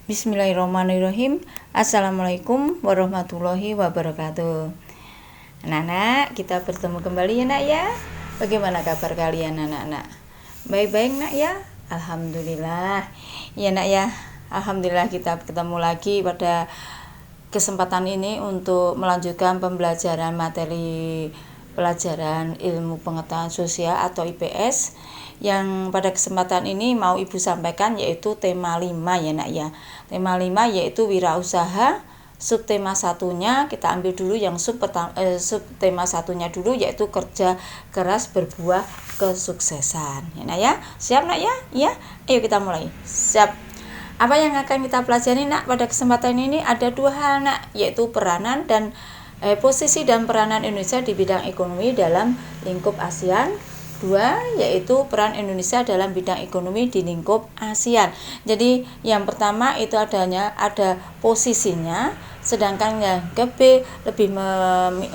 Bismillahirrahmanirrahim. Assalamualaikum warahmatullahi wabarakatuh. Anak-anak, kita bertemu kembali ya nak ya. Bagaimana kabar kalian anak-anak? Baik-baik nak ya? Alhamdulillah. Ya nak ya, alhamdulillah kita ketemu lagi pada kesempatan ini untuk melanjutkan pembelajaran materi pelajaran ilmu pengetahuan sosial atau IPS. Yang pada kesempatan ini mau Ibu sampaikan yaitu tema 5 ya nak ya. Tema 5 yaitu wirausaha. Subtema satunya kita ambil dulu yang subtema satunya dulu yaitu kerja keras berbuah kesuksesan. Ya nak ya. Siap nak ya? Ya. Ayo kita mulai. Siap. Apa yang akan kita pelajari nak pada kesempatan ini ada dua hal nak, yaitu peranan dan posisi dan peranan Indonesia di bidang ekonomi dalam lingkup ASEAN. 2 yaitu peran Indonesia dalam bidang ekonomi di lingkup ASEAN. Jadi yang pertama itu ada posisinya, sedangkan yang ke B lebih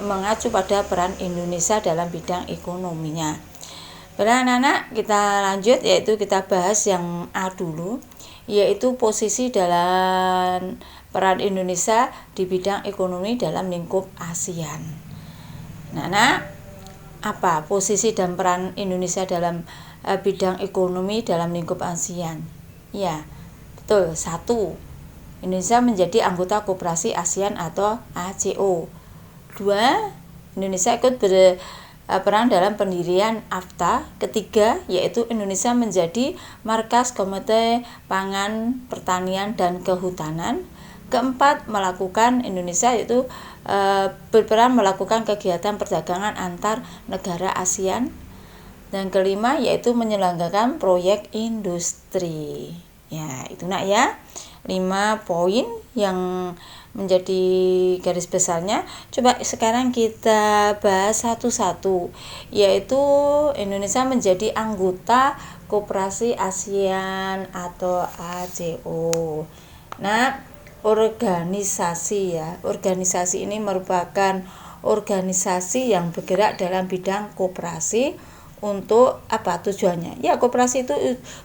mengacu pada peran Indonesia dalam bidang ekonominya. Baiklah anak-anak, kita lanjut yaitu kita bahas yang A dulu, yaitu posisi dalam peran Indonesia di bidang ekonomi dalam lingkup ASEAN. Anak-anak, apa posisi dan peran Indonesia dalam bidang ekonomi dalam lingkup ASEAN? Ya, betul. 1. Indonesia menjadi anggota Koperasi ASEAN atau ACO. 2. Indonesia ikut berperan dalam pendirian AFTA. 3. Yaitu Indonesia menjadi markas Komite Pangan, Pertanian, dan Kehutanan. 4. Indonesia yaitu berperan melakukan kegiatan perdagangan antar negara ASEAN. Dan 5 yaitu menyelenggarakan proyek industri. Ya, itu nak ya. 5 poin yang menjadi garis besarnya. Coba sekarang kita bahas satu-satu, yaitu Indonesia menjadi anggota Koperasi ASEAN atau ACO. Nah, organisasi ya. Organisasi ini merupakan organisasi yang bergerak dalam bidang koperasi. Untuk apa tujuannya? Ya, koperasi itu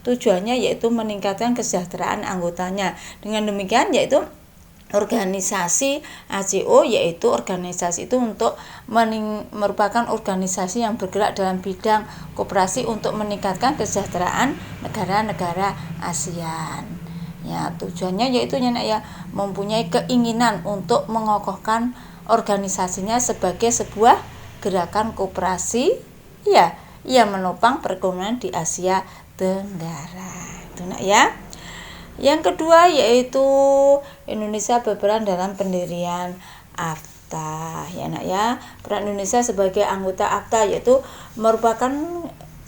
tujuannya yaitu meningkatkan kesejahteraan anggotanya. Dengan demikian yaitu organisasi ACO yaitu organisasi itu untuk merupakan organisasi yang bergerak dalam bidang koperasi untuk meningkatkan kesejahteraan negara-negara ASEAN. Ya, tujuannya yaitu ya mempunyai keinginan untuk mengokohkan organisasinya sebagai sebuah gerakan koperasi ya yang menopang perekonomian di Asia Tenggara. Itu nak ya. Yang kedua yaitu Indonesia berperan dalam pendirian AFTA. Ya nak ya. Peran Indonesia sebagai anggota AFTA yaitu merupakan,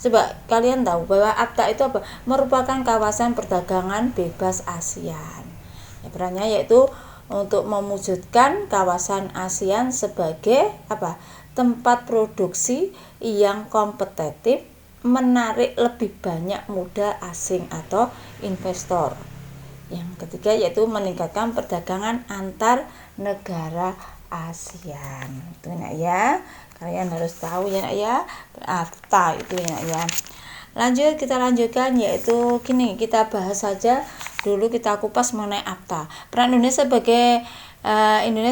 coba kalian tahu bahwa AFTA itu apa? Merupakan kawasan perdagangan bebas ASEAN. Ya, perannya yaitu untuk mewujudkan kawasan ASEAN sebagai apa? Tempat produksi yang kompetitif, menarik lebih banyak modal asing atau investor. Yang ketiga yaitu meningkatkan perdagangan antar negara ASEAN. Itu nak ya. Kalian harus tahu ya nak ya, AFTA itu ya nak ya. Lanjut, kita lanjutkan yaitu gini, kita bahas saja dulu, kita kupas mengenai AFTA. Peran Indonesia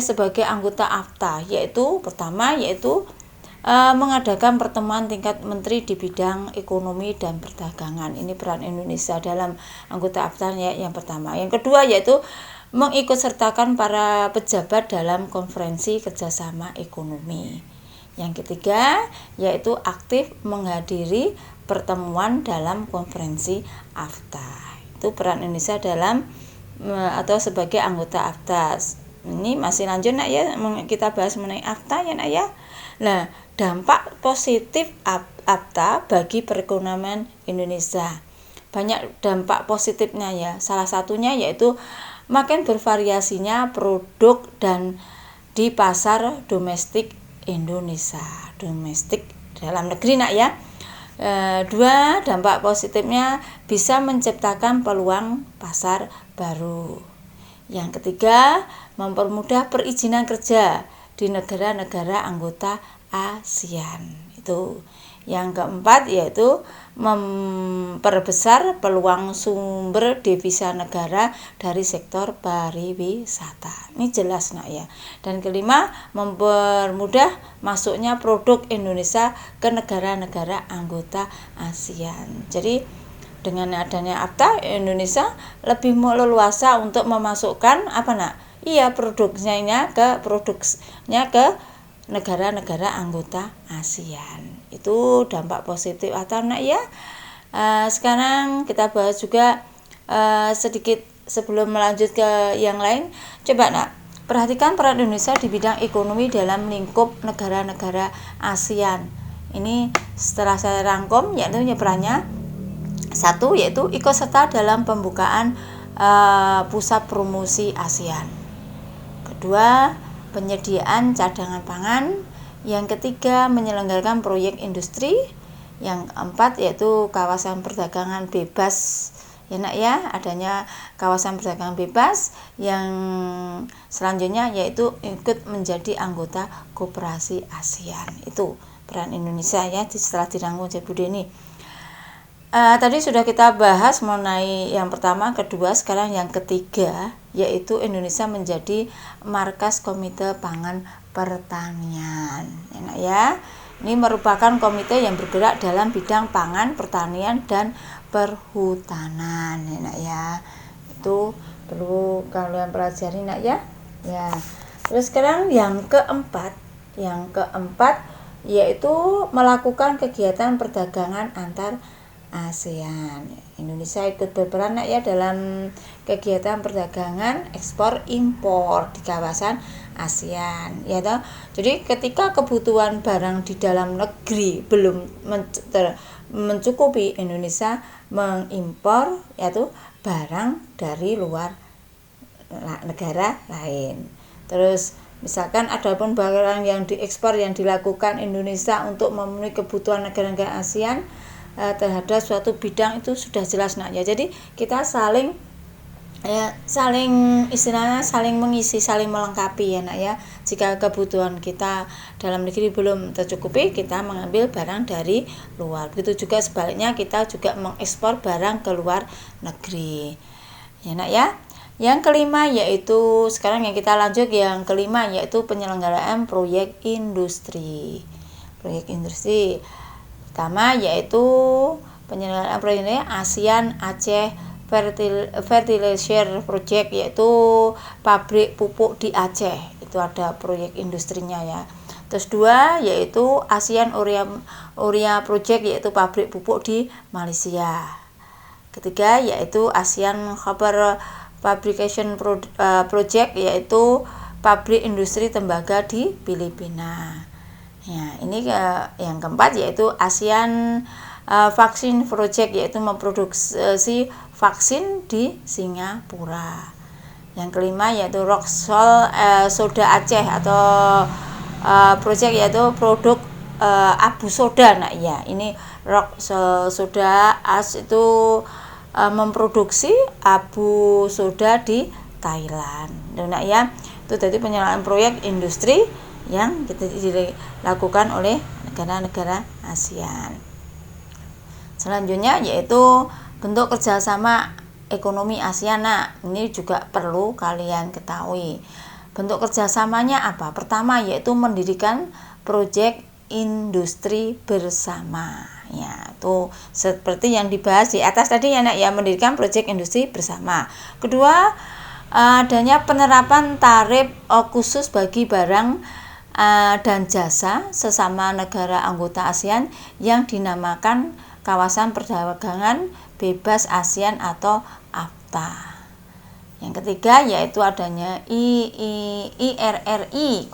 sebagai anggota AFTA yaitu pertama yaitu mengadakan pertemuan tingkat menteri di bidang ekonomi dan perdagangan. Ini peran Indonesia dalam anggota AFTA ya, yang pertama. Yang kedua yaitu mengikutsertakan para pejabat dalam konferensi kerjasama ekonomi. Yang ketiga yaitu aktif menghadiri pertemuan dalam konferensi AFTA. Itu peran Indonesia dalam atau sebagai anggota AFTA. Ini masih lanjut nak ya, kita bahas mengenai AFTA ya nak ya. Nah, dampak positif AFTA bagi perekonomian Indonesia. Banyak dampak positifnya ya. Salah satunya yaitu makin bervariasinya produk dan di pasar domestik Indonesia, domestik dalam negeri nak ya. 2, dampak positifnya bisa menciptakan peluang pasar baru. Yang ketiga, mempermudah perizinan kerja di negara-negara anggota ASEAN. Itu. Yang keempat yaitu memperbesar peluang sumber devisa negara dari sektor pariwisata. Ini jelas nak ya. Dan kelima, mempermudah masuknya produk Indonesia ke negara-negara anggota ASEAN. Jadi dengan adanya AFTA, Indonesia lebih leluasa untuk memasukkan produksinya ke negara-negara anggota ASEAN. Itu dampak positif atau nak ya. Sekarang kita bahas juga sedikit sebelum melanjut ke yang lain. Coba nak perhatikan peran Indonesia di bidang ekonomi dalam lingkup negara-negara ASEAN. Ini setelah saya rangkum yaitu perannya. Satu, yaitu ikut serta dalam pembukaan pusat promosi ASEAN. Kedua, penyediaan cadangan pangan. Yang ketiga, menyelenggarakan proyek industri. Yang keempat, yaitu kawasan perdagangan bebas. Ya nak ya, adanya kawasan perdagangan bebas. Yang selanjutnya yaitu ikut menjadi anggota Koperasi ASEAN. Itu peran Indonesia ya setelah dirangkum oleh Bu Deni. Tadi sudah kita bahas mengenai yang pertama, kedua, sekarang yang ketiga, yaitu Indonesia menjadi markas Komite Pangan Pertanian. Enak ya. Ini merupakan komite yang bergerak dalam bidang pangan, pertanian, dan perhutanan. Enak ya. Itu perlu kalian pelajari nak ya. Ya. Terus sekarang yang keempat yaitu melakukan kegiatan perdagangan antar ASEAN. Indonesia ikut berperan ya dalam kegiatan perdagangan ekspor impor di kawasan ASEAN ya toh. Jadi ketika kebutuhan barang di dalam negeri belum mencukupi, Indonesia mengimpor yaitu barang dari luar negara lain. Terus misalkan ada pun barang yang diekspor yang dilakukan Indonesia untuk memenuhi kebutuhan negara-negara ASEAN terhadap suatu bidang, itu sudah jelas nak ya. Jadi kita saling mengisi, saling melengkapi ya nak ya. Jika kebutuhan kita dalam negeri belum tercukupi, kita mengambil barang dari luar. Begitu juga sebaliknya, kita juga mengekspor barang ke luar negeri ya nak ya. Yang kelima yaitu, sekarang yang kita lanjut yang kelima, yaitu penyelenggaraan proyek industri. Proyek industri pertama yaitu penyelenggaraan proyek ASEAN Aceh Fertilizer Project, yaitu pabrik pupuk di Aceh. Itu ada proyek industrinya ya. Terus dua yaitu ASEAN Urea Project, yaitu pabrik pupuk di Malaysia. Ketiga yaitu ASEAN Copper Fabrication Project, yaitu pabrik industri tembaga di Filipina. Ya, ini yang keempat yaitu ASEAN Vaksin Project, yaitu memproduksi vaksin di Singapura. Yang kelima yaitu Rock Salt Soda Aceh atau project, yaitu produk abu soda nak ya. Ini Rock Salt Soda Aceh itu memproduksi abu soda di Thailand. Nak ya. Itu tadi penyelenggaraan proyek industri yang kita dilakukan oleh negara-negara ASEAN. Selanjutnya yaitu bentuk kerjasama ekonomi ASEAN. Nah, ini juga perlu kalian ketahui. Bentuk kerjasamanya apa? Pertama yaitu mendirikan proyek industri bersama. Ya, itu seperti yang dibahas di atas tadi ya nak ya, mendirikan proyek industri bersama. Kedua, adanya penerapan tarif khusus bagi barang dan jasa sesama negara anggota ASEAN yang dinamakan kawasan perdagangan bebas ASEAN atau AFTA. Yang ketiga yaitu adanya IRRI,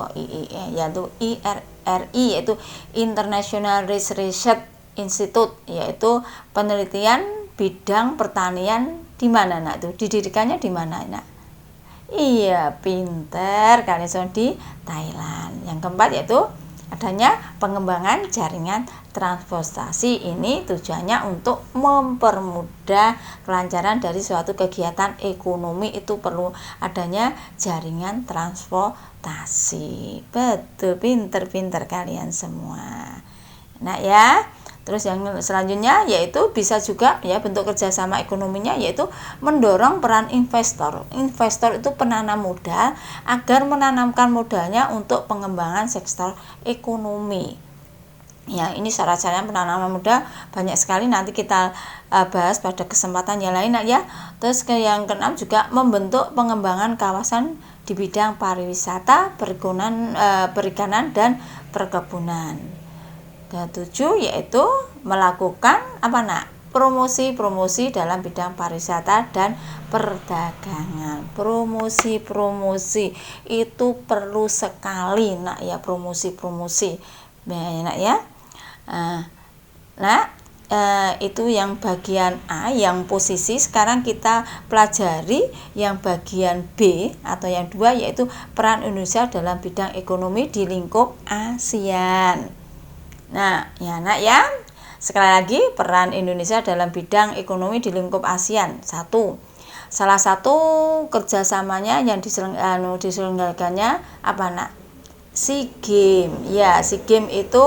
yaitu International Research Institute, yaitu penelitian bidang pertanian di mana nak, itu didirikannya di mana nak? Iya, pinter, kalian di Thailand. Yang keempat yaitu adanya pengembangan jaringan transportasi. Ini tujuannya untuk mempermudah kelancaran dari suatu kegiatan ekonomi, itu perlu adanya jaringan transportasi. Betul, pinter-pinter kalian semua. Nah ya, Terus yang selanjutnya yaitu bisa juga ya bentuk kerjasama ekonominya yaitu mendorong peran investor. Investor itu penanam modal agar menanamkan modalnya untuk pengembangan sektor ekonomi. Ya, ini syarat-syaratnya penanaman modal banyak sekali, nanti kita bahas pada kesempatan yang lain ya. Terus yang keenam juga membentuk pengembangan kawasan di bidang pariwisata, perikanan dan perkebunan. Ketujuh yaitu melakukan promosi dalam bidang pariwisata dan perdagangan. Promosi itu perlu sekali nak ya, promosi nak ya. Itu yang bagian A, yang posisi. Sekarang kita pelajari yang bagian B atau yang 2 yaitu peran Indonesia dalam bidang ekonomi di lingkup ASEAN. Nah, ya nak ya, sekali lagi peran Indonesia dalam bidang ekonomi di lingkup ASEAN. Salah satu kerjasamanya yang diselenggarakannya apa nak? SEA Games. Ya, SEA Games itu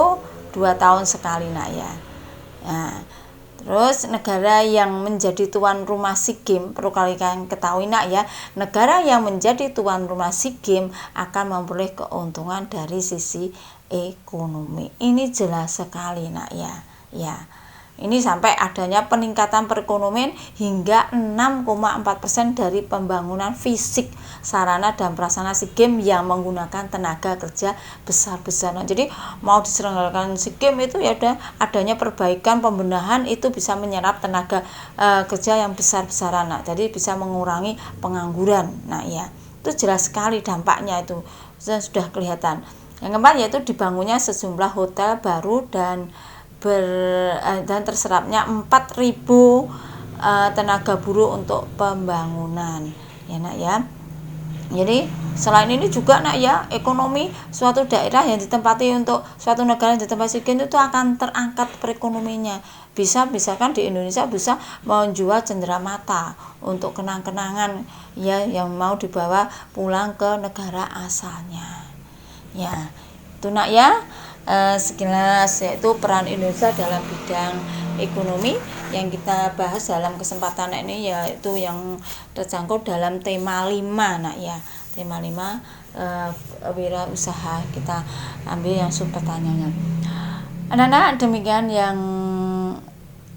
2 tahun sekali nak ya. Nah, terus negara yang menjadi tuan rumah SEA Games, perlu kalian ketahui nak ya, negara yang menjadi tuan rumah SEA Games akan memperoleh keuntungan dari sisi ekonomi. Ini jelas sekali nak ya. Ya. Ini sampai adanya peningkatan perekonomian hingga 6,4% dari pembangunan fisik sarana dan prasarana SEA Games yang menggunakan tenaga kerja besar-besaran. Jadi mau diselenggarakan SEA Games itu ya udah adanya perbaikan pembenahan, itu bisa menyerap tenaga kerja yang besar-besaran. Nah, jadi bisa mengurangi pengangguran. Nah, ya. Itu jelas sekali dampaknya, itu sudah kelihatan. Yang keempat yaitu dibangunnya sejumlah hotel baru dan terserapnya 4.000 tenaga buruh untuk pembangunan. Ya nak ya. Jadi selain ini juga nak ya, ekonomi suatu daerah yang ditempati untuk suatu negara yang ditempati SEA Games itu akan terangkat perekonominya. Misalkan di Indonesia bisa menjual cenderamata untuk kenang-kenangan ya yang mau dibawa pulang ke negara asalnya. Ya, itu nak ya, sekilas yaitu peran Indonesia dalam bidang ekonomi yang kita bahas dalam kesempatan ini, yaitu yang terjangkau dalam tema 5 nak ya. Tema 5 wirausaha. Kita ambil yang sub pertanyaannya. Anak-anak, demikian yang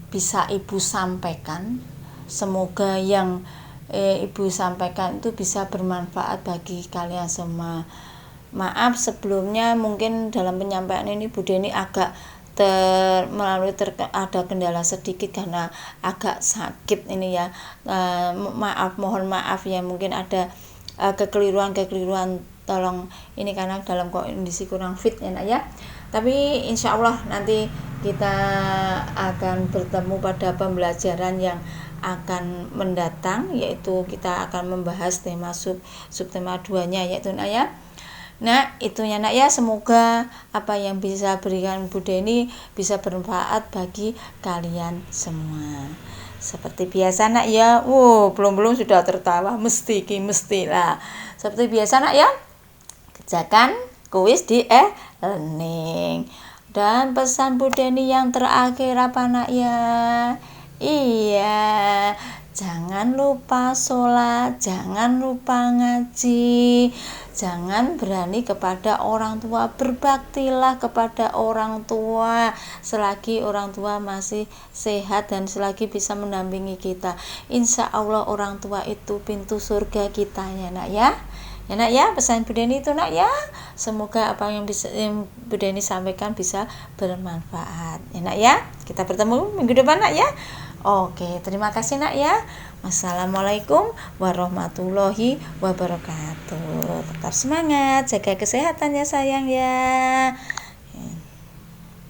bisa Ibu sampaikan. Semoga yang Ibu sampaikan itu bisa bermanfaat bagi kalian semua. Maaf sebelumnya mungkin dalam penyampaian ini Bu Deni agak ada kendala sedikit karena agak sakit ini ya. Mohon maaf ya, mungkin ada kekeliruan, tolong ini karena dalam kondisi kurang fit ya nak ya. Tapi insya Allah nanti kita akan bertemu pada pembelajaran yang akan mendatang, yaitu kita akan membahas tema subtema 2-nya yaitu nak ya. Nah, itunya nak ya, semoga apa yang bisa berikan Bu Deni bisa bermanfaat bagi kalian semua. Seperti biasa nak ya, belum sudah tertawa, mestilah. Seperti biasa nak ya, kerjakan kuis di e-learning. Dan pesan Bu Deni yang terakhir apa nak ya? Iya, jangan lupa sholat, jangan lupa ngaji, jangan berani kepada orang tua, berbaktilah kepada orang tua selagi orang tua masih sehat dan selagi bisa mendampingi kita. Insya Allah orang tua itu pintu surga kita ya nak ya. Ya nak ya, pesan Bu Deni itu nak ya. Semoga apa yang Bu Deni sampaikan bisa bermanfaat. Ya nak ya, kita bertemu minggu depan nak ya. Oke, terima kasih nak ya. Wassalamualaikum warahmatullahi wabarakatuh. Tetap semangat, jaga kesehatan ya sayang ya.